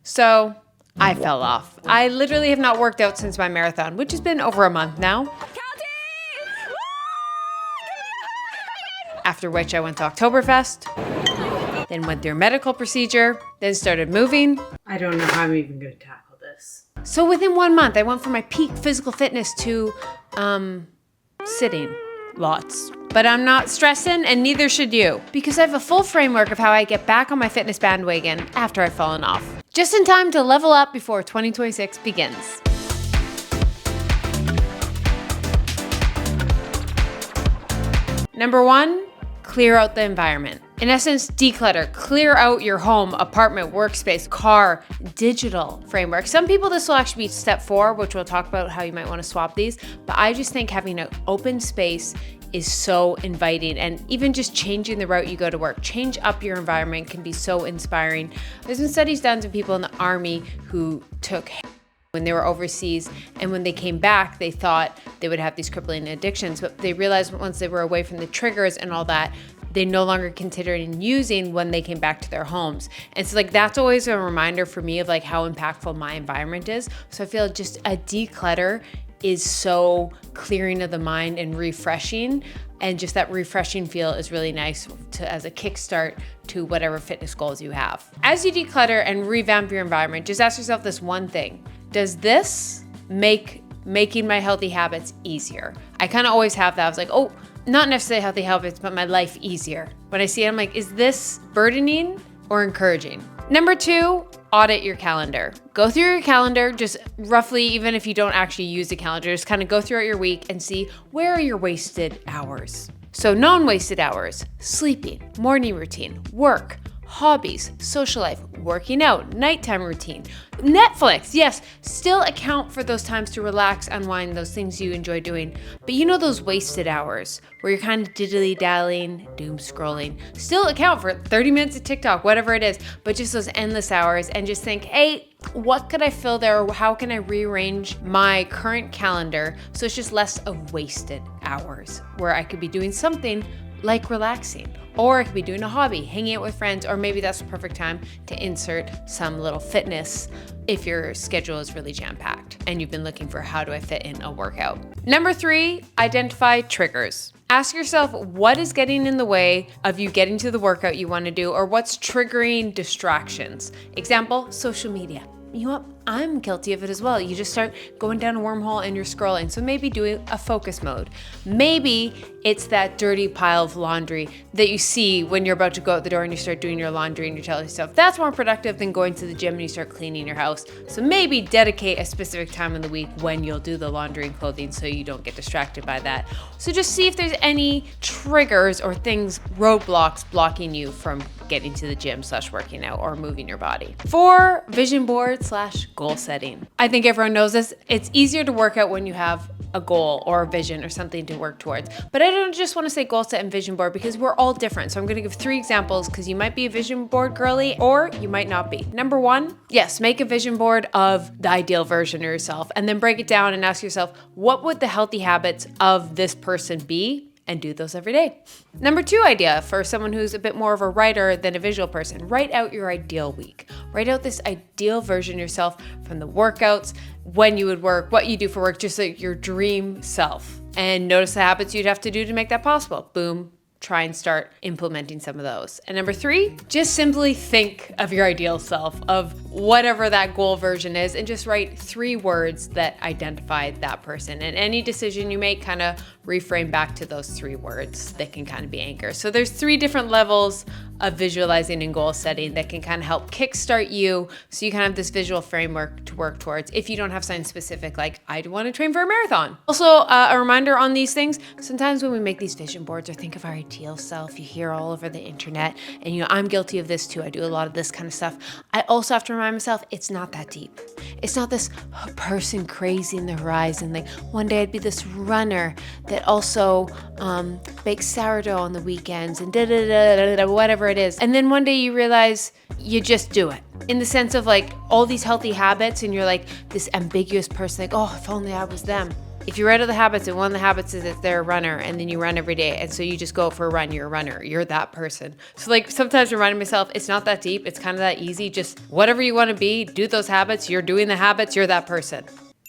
So I fell off. I literally have not worked out since my marathon, which has been over a month now. After which I went to Oktoberfest, then went through a medical procedure, then started moving. I don't know how I'm even going to tackle this. So within 1 month, I went from my peak physical fitness to sitting lots. But I'm not stressing, and neither should you, because I have a full framework of how I get back on my fitness bandwagon after I've fallen off. Just in time to level up before 2026 begins. Number 1, clear out the environment. In essence, declutter. Clear out your home, apartment, workspace, car, digital framework. Some people, this will actually be step 4, which we'll talk about how you might want to swap these. But I just think having an open space is so inviting, and even just changing the route you go to work, change up your environment can be so inspiring. There's been studies done to people in the army who took when they were overseas, and when they came back, they thought they would have these crippling addictions, but they realized once they were away from the triggers and all that, they no longer considered using when they came back to their homes. And so like that's always a reminder for me of like how impactful my environment is. So I feel just a declutter is so clearing of the mind and refreshing, and just that refreshing feel is really nice as a kickstart to whatever fitness goals you have. As you declutter and revamp your environment, just ask yourself this one thing: does this make making my healthy habits easier? I kind of always have that. I was like, oh, not necessarily healthy habits, but my life easier. When I see it, I'm like, is this burdening or encouraging? Number 2, audit your calendar. Go through your calendar, just roughly, even if you don't actually use the calendar, just kind of go throughout your week and see where are your wasted hours. So non-wasted hours: sleeping, morning routine, work, hobbies, social life, working out, nighttime routine, Netflix. Yes, still account for those times to relax, unwind, those things you enjoy doing. But you know those wasted hours where you're kind of diddly-dallying, doom scrolling. Still account for 30 minutes of TikTok, whatever it is, but just those endless hours, and just think, hey, what could I fill there? Or how can I rearrange my current calendar so it's just less of wasted hours where I could be doing something like relaxing, or I could be doing a hobby, hanging out with friends, or maybe that's the perfect time to insert some little fitness if your schedule is really jam-packed and you've been looking for how do I fit in a workout. Number 3, identify triggers. Ask yourself what is getting in the way of you getting to the workout you want to do, or what's triggering distractions. Example, social media. You know what? I'm guilty of it as well. You just start going down a wormhole and you're scrolling. So maybe do a focus mode. Maybe it's that dirty pile of laundry that you see when you're about to go out the door and you start doing your laundry and you tell yourself that's more productive than going to the gym and you start cleaning your house. So maybe dedicate a specific time in the week when you'll do the laundry and clothing so you don't get distracted by that. So just see if there's any triggers or things, roadblocks blocking you from getting to the gym / working out or moving your body. 4, vision board / goal setting. I think everyone knows this. It's easier to work out when you have a goal or a vision or something to work towards. But I don't just want to say goal set and vision board because we're all different. So I'm going to give 3 examples because you might be a vision board girly or you might not be. Number 1, yes, make a vision board of the ideal version of yourself and then break it down and ask yourself, what would the healthy habits of this person be? And do those every day. Number 2 idea for someone who's a bit more of a writer than a visual person: write out your ideal week. Write out this ideal version of yourself from the workouts, when you would work, what you do for work, just like your dream self. And notice the habits you'd have to do to make that possible. Boom. Try and start implementing some of those. And number 3, just simply think of your ideal self, of whatever that goal version is, and just write 3 words that identify that person. And any decision you make, kind of reframe back to those 3 words that can kind of be anchors. So there's 3 different levels of visualizing and goal setting that can kind of help kickstart you so you kind of have this visual framework to work towards if you don't have something specific like I do want to train for a marathon. Also, a reminder on these things: sometimes when we make these vision boards or think of our ideal self, you hear all over the internet, and you know, I'm guilty of this too. I do a lot of this kind of stuff. I also have to remind myself it's not that deep. It's not this person crazy in the horizon. Like one day I'd be this runner that also bakes sourdough on the weekends and whatever it is. And then one day you realize you just do it. In the sense of like all these healthy habits and you're like this ambiguous person, like, oh, if only I was them. If you write out the habits and one of the habits is that they're a runner and then you run every day and so you just go for a run, you're a runner, you're that person. So like sometimes reminding myself, it's not that deep, it's kind of that easy, just whatever you want to be, do those habits, you're doing the habits, you're that person.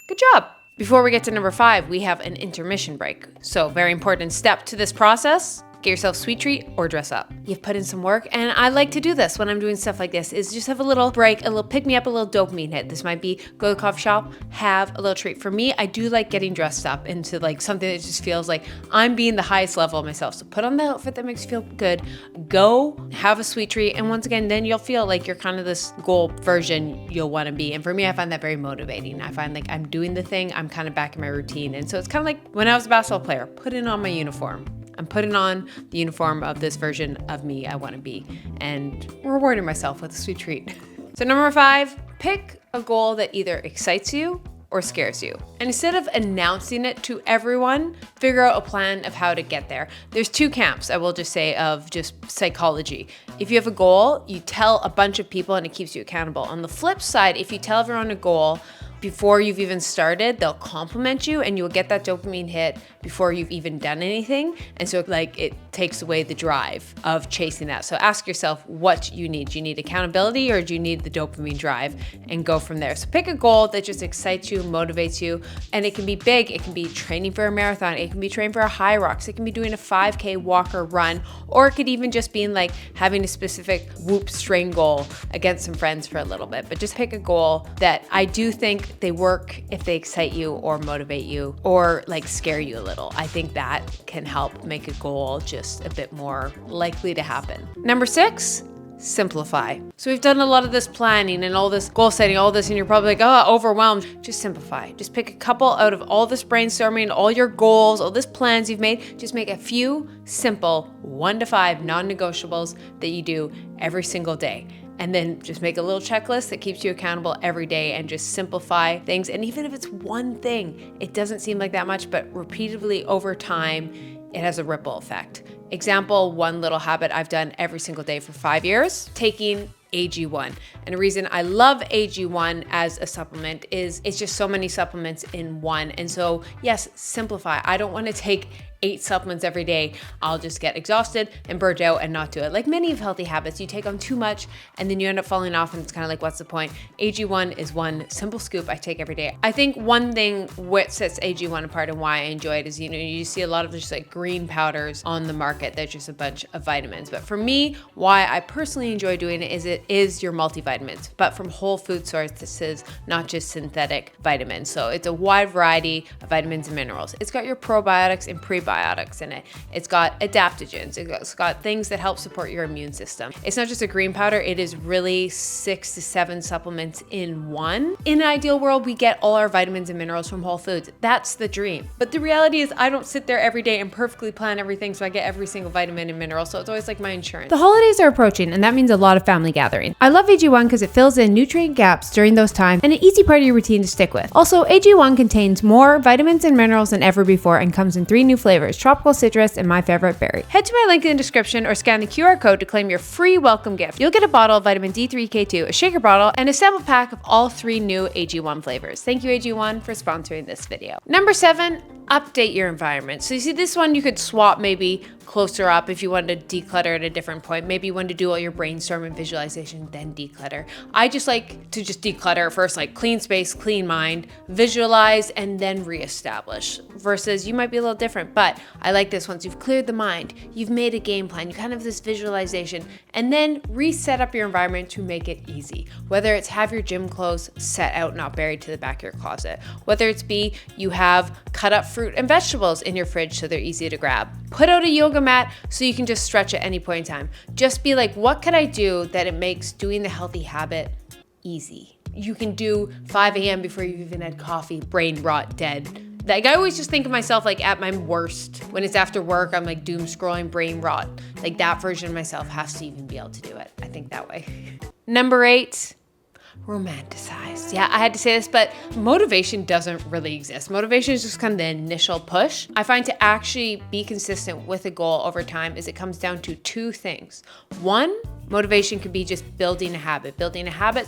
Good job. Before we get to number 5, we have an intermission break. So very important step to this process. Get yourself a sweet treat or dress up. You've put in some work, and I like to do this when I'm doing stuff like this, is just have a little break, a little pick me up, a little dopamine hit. This might be go to the coffee shop, have a little treat. For me, I do like getting dressed up into like something that just feels like I'm being the highest level of myself. So put on the outfit that makes you feel good, go have a sweet treat, and once again, then you'll feel like you're kind of this goal version you'll want to be. And for me, I find that very motivating. I find like I'm doing the thing, I'm kind of back in my routine. And so it's kind of like when I was a basketball player, putting on my uniform. I'm putting on the uniform of this version of me I want to be and rewarding myself with a sweet treat. So number 5, pick a goal that either excites you or scares you. And instead of announcing it to everyone, figure out a plan of how to get there. There's 2 camps, I will just say, of just psychology. If you have a goal, you tell a bunch of people and it keeps you accountable. On the flip side, if you tell everyone a goal before you've even started, they'll compliment you and you'll get that dopamine hit before you've even done anything. And so like it takes away the drive of chasing that. So ask yourself what you need. Do you need accountability or do you need the dopamine drive? And go from there. So pick a goal that just excites you, motivates you, and it can be big. It can be training for a marathon. It can be training for a high rocks. It can be doing a 5K walk or run, or it could even just be like having a specific whoop string goal against some friends for a little bit. But just pick a goal that I do think they work if they excite you or motivate you or like scare you a little. I think that can help make a goal just a bit more likely to happen. Number 6, simplify. So we've done a lot of this planning and all this goal setting, all this, and you're probably like, oh, overwhelmed. Just simplify. Just pick a couple out of all this brainstorming, all your goals, all these plans you've made. Just make a few simple 1 to 5 non-negotiables that you do every single day. And then just make a little checklist that keeps you accountable every day and just simplify things. And even if it's one thing, it doesn't seem like that much, but repeatedly over time, it has a ripple effect. Example, one little habit I've done every single day for 5 years, taking AG1. And the reason I love AG1 as a supplement is it's just so many supplements in one. And so yes, simplify. I don't want to take 8 supplements every day. I'll just get exhausted and burnt out and not do it. Like many of healthy habits, you take on too much and then you end up falling off and it's kind of like, what's the point? AG1 is one simple scoop I take every day. I think one thing what sets AG1 apart and why I enjoy it is, you see a lot of just like green powders on the market. They're just a bunch of vitamins. But for me, why I personally enjoy doing it is your multivitamins, but from whole food sources, not just synthetic vitamins. So it's a wide variety of vitamins and minerals. It's got your probiotics and prebiotics in it. It's got adaptogens. It's got things that help support your immune system. It's not just a green powder. It is really 6 to 7 supplements in one. In an ideal world, we get all our vitamins and minerals from whole foods. That's the dream. But the reality is I don't sit there every day and perfectly plan everything so I get every single vitamin and mineral. So it's always like my insurance. The holidays are approaching, and that means a lot of family gathering. I love AG1 because it fills in nutrient gaps during those times and an easy part of your routine to stick with. Also, AG1 contains more vitamins and minerals than ever before and comes in 3 new flavors: tropical citrus and my favorite berry. Head to my link in the description or scan the QR code to claim your free welcome gift. You'll get a bottle of vitamin D3K2, a shaker bottle, and a sample pack of all 3 new AG1 flavors. Thank you, AG1, for sponsoring this video. Number 7, update your environment. So you see this one, you could swap maybe closer up if you wanted to declutter at a different point. Maybe you wanted to do all your brainstorm and visualization, then declutter. I just like to just declutter first, like clean space, clean mind, visualize, and then reestablish. Versus you might be a little different, but I like this once you've cleared the mind, you've made a game plan, you kind of have this visualization, and then reset up your environment to make it easy. Whether it's have your gym clothes set out, not buried to the back of your closet. Whether it's you have cut up fruit and vegetables in your fridge so they're easy to grab. Put out a yoga mat so you can just stretch at any point in time. Just be like, what can I do that it makes doing the healthy habit easy? You can do 5 a.m. before you've even had coffee, brain rot, dead. Like I always just think of myself like at my worst when it's after work, I'm like doom scrolling, brain rot. Like that version of myself has to even be able to do it. I think that way. Number 8, romanticize. Yeah, I had to say this, but motivation doesn't really exist. Motivation is just kind of the initial push. I find to actually be consistent with a goal over time is it comes down to 2 things. 1, Motivation could be just building a habit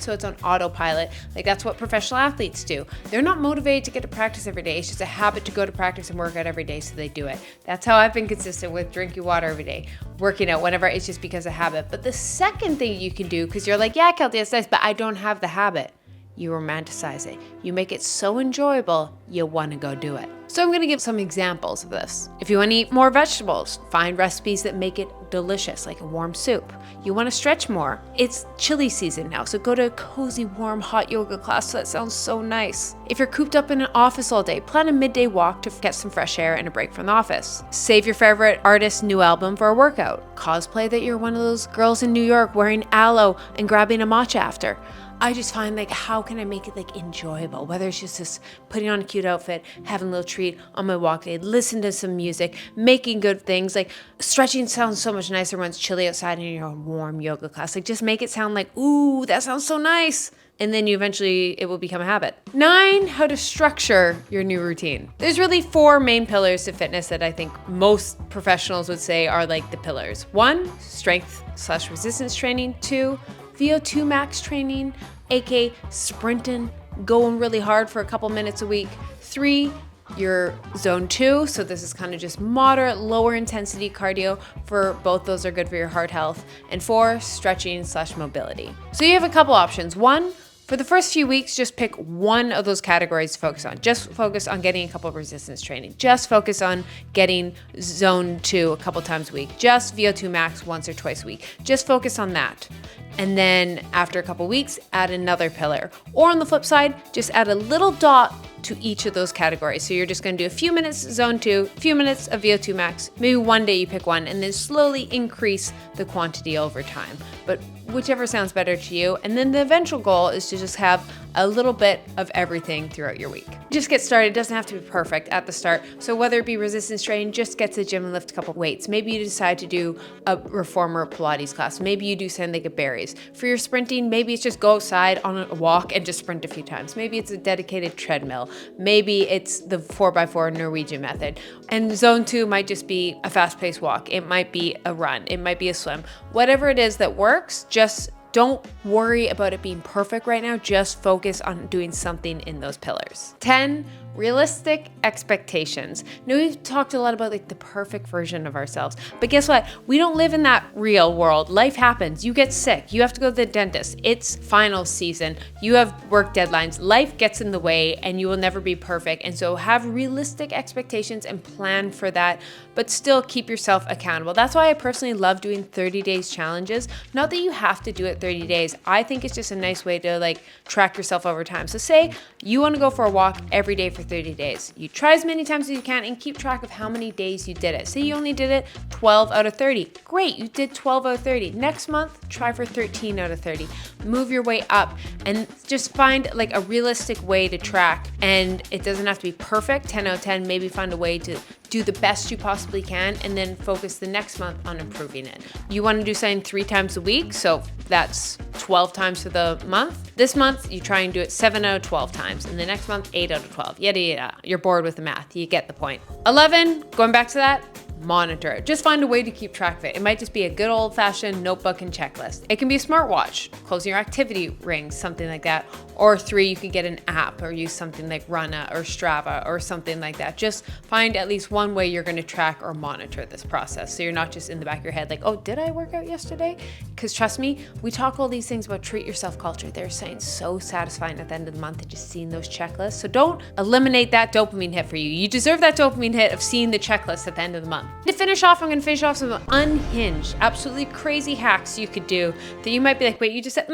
so it's on autopilot. Like that's what professional athletes do. They're not motivated to get to practice every day. It's just a habit to go to practice and work out every day, so they do it. That's how I've been consistent with drinking water every day, working out whenever. It's just because of habit. But the second thing you can do, because you're like, yeah, Keltie, it's nice, but I don't have the habit. You romanticize it. You make it so enjoyable, you want to go do it. So I'm going to give some examples of this. If you want to eat more vegetables, find recipes that make it delicious, like a warm soup. You want to stretch more. It's chilly season now, so go to a cozy, warm, hot yoga class. That sounds so nice. If you're cooped up in an office all day, plan a midday walk to get some fresh air and a break from the office. Save your favorite artist's new album for a workout. Cosplay that you're one of those girls in New York wearing aloe and grabbing a matcha after. I just find like, how can I make it like enjoyable? Whether it's just this putting on a cute outfit, having a little treat on my walk day, listen to some music, making good things. Like stretching sounds so much nicer when it's chilly outside and you're in a warm yoga class. Like just make it sound like, ooh, that sounds so nice. And then it will become a habit. 9, how to structure your new routine. There's really 4 main pillars to fitness that I think most professionals would say are like the pillars. 1, strength/resistance training. 2, VO2 max training, aka sprinting, going really hard for a couple minutes a week. 3, your zone 2. So this is kind of just moderate, lower intensity cardio. For both those are good for your heart health. And 4, stretching/mobility. So you have a couple options. 1, for the first few weeks, just pick one of those categories to focus on. Just focus on getting a couple of resistance training. Just focus on getting zone 2 a couple times a week. Just VO2 max once or twice a week. Just focus on that. And then after a couple weeks, add another pillar. Or on the flip side, just add a little dot to each of those categories. So you're just gonna do a few minutes zone 2, a few minutes of VO2 max. Maybe one day you pick one and then slowly increase the quantity over time. But whichever sounds better to you. And then the eventual goal is to just have a little bit of everything throughout your week. Just get started. It doesn't have to be perfect at the start. So whether it be resistance training, just get to the gym and lift a couple weights. Maybe you decide to do a reformer Pilates class. Maybe you do something like a berries. For your sprinting, maybe it's just go outside on a walk and just sprint a few times. Maybe it's a dedicated treadmill. Maybe it's the 4x4 Norwegian method. And zone 2 might just be a fast-paced walk. It might be a run. It might be a swim. Whatever it is that works, just don't worry about it being perfect right now. Just focus on doing something in those pillars. 10, realistic expectations. Now we've talked a lot about like the perfect version of ourselves, but guess what? We don't live in that real world. Life happens. You get sick. You have to go to the dentist. It's final season. You have work deadlines. Life gets in the way and you will never be perfect. And so have realistic expectations and plan for that, but still keep yourself accountable. That's why I personally love doing 30 days challenges. Not that you have to do it 30 days. I think it's just a nice way to like track yourself over time. So say you want to go for a walk every day for 30 days. You try as many times as you can and keep track of how many days you did it. Say you only did it 12 out of 30. Great, you did 12 out of 30. Next month, try for 13 out of 30. Move your way up and just find like a realistic way to track. And it doesn't have to be perfect, 10 out of 10. Maybe find a way to do the best you possibly can and then focus the next month on improving it. You want to do something 3 times a week, so that's 12 times for the month. This month, you try and do it 7 out of 12 times, and the next month, 8 out of 12. Yada, yada. You're bored with the math. You get the point. 11, going back to that, monitor it. Just find a way to keep track of it. It might just be a good old-fashioned notebook and checklist. It can be a smartwatch, closing your activity rings, something like that. Or 3, you can get an app or use something like Runa or Strava or something like that. Just find at least one way you're going to track or monitor this process. So you're not just in the back of your head like, oh, did I work out yesterday? Because trust me, we talk all these things about treat yourself culture. They're saying so satisfying at the end of the month of just seeing those checklists. So don't eliminate that dopamine hit for you. You deserve that dopamine hit of seeing the checklist at the end of the month. To finish off, I'm going to finish off some unhinged, absolutely crazy hacks you could do that you might be like, wait, you just said,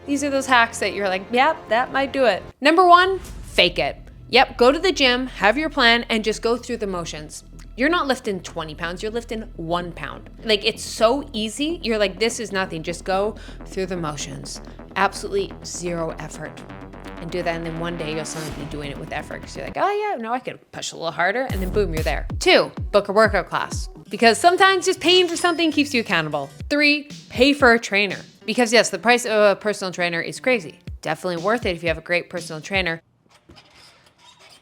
These are those hacks that you're like, yeah, that might do it. Number 1, fake it. Yep, go to the gym, have your plan, and just go through the motions. You're not lifting 20 pounds, you're lifting 1 pound. Like, it's so easy. You're like, this is nothing. Just go through the motions. Absolutely 0 effort. And do that, and then one day you'll suddenly be doing it with effort because you're like, oh yeah, no, I could push a little harder, and then boom, you're there. 2, book a workout class because sometimes just paying for something keeps you accountable. 3, pay for a trainer because yes, the price of a personal trainer is crazy. Definitely worth it if you have a great personal trainer.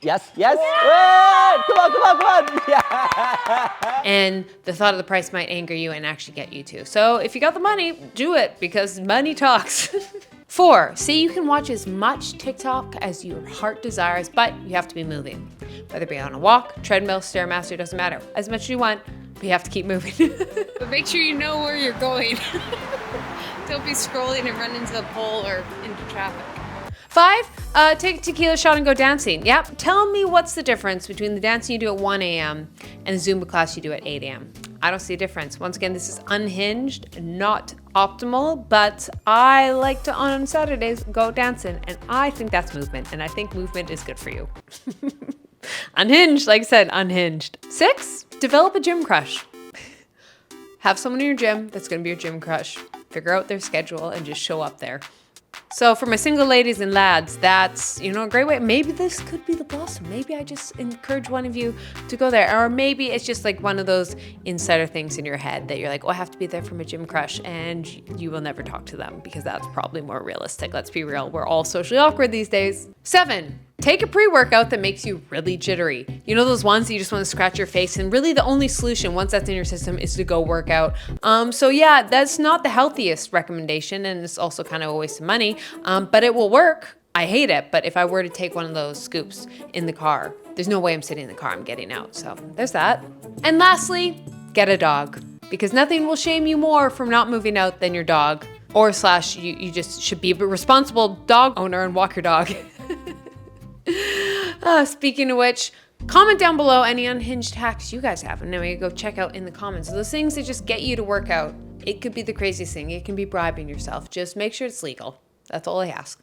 Yes, yes. Yeah. Come on, come on, come on. Yeah. And the thought of the price might anger you and actually get you to. So if you got the money, do it because money talks. 4, say you can watch as much TikTok as your heart desires, but you have to be moving. Whether it be on a walk, treadmill, Stairmaster, doesn't matter. As much as you want, but you have to keep moving. But make sure you know where you're going. Don't be scrolling and run into a pole or into traffic. 5, take a tequila shot and go dancing. Yep. Tell me what's the difference between the dancing you do at 1 a.m. and the Zumba class you do at 8 a.m. I don't see a difference. Once again, this is unhinged, not optimal, but I like to, on Saturdays, go dancing, and I think that's movement, and I think movement is good for you. Unhinged, like I said, unhinged. 6, develop a gym crush. Have someone in your gym that's going to be your gym crush. Figure out their schedule and just show up there. So for my single ladies and lads, that's, a great way. Maybe this could be the blossom. Maybe I just encourage one of you to go there. Or maybe it's just like one of those insider things in your head that you're like, oh, I have to be there for my gym crush. And you will never talk to them because that's probably more realistic. Let's be real. We're all socially awkward these days. 7, take a pre-workout that makes you really jittery. You know those ones that you just want to scratch your face, and really the only solution once that's in your system is to go work out. So yeah, that's not the healthiest recommendation, and it's also kind of a waste of money, but it will work. I hate it, but if I were to take one of those scoops in the car, there's no way I'm sitting in the car, I'm getting out. So there's that. And lastly, get a dog, because nothing will shame you more from not moving out than your dog. Or / you just should be a responsible dog owner and walk your dog. Speaking of which, comment down below any unhinged hacks you guys have, and then we go check out in the comments. Those things that just get you to work out. It could be the craziest thing. It can be bribing yourself. Just make sure it's legal. That's all I ask.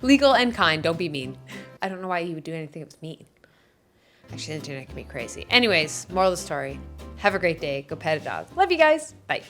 Legal and kind. Don't be mean. I don't know why you would do anything that was mean. Actually, the internet can be crazy. Anyways, moral of the story. Have a great day. Go pet a dog. Love you guys. Bye.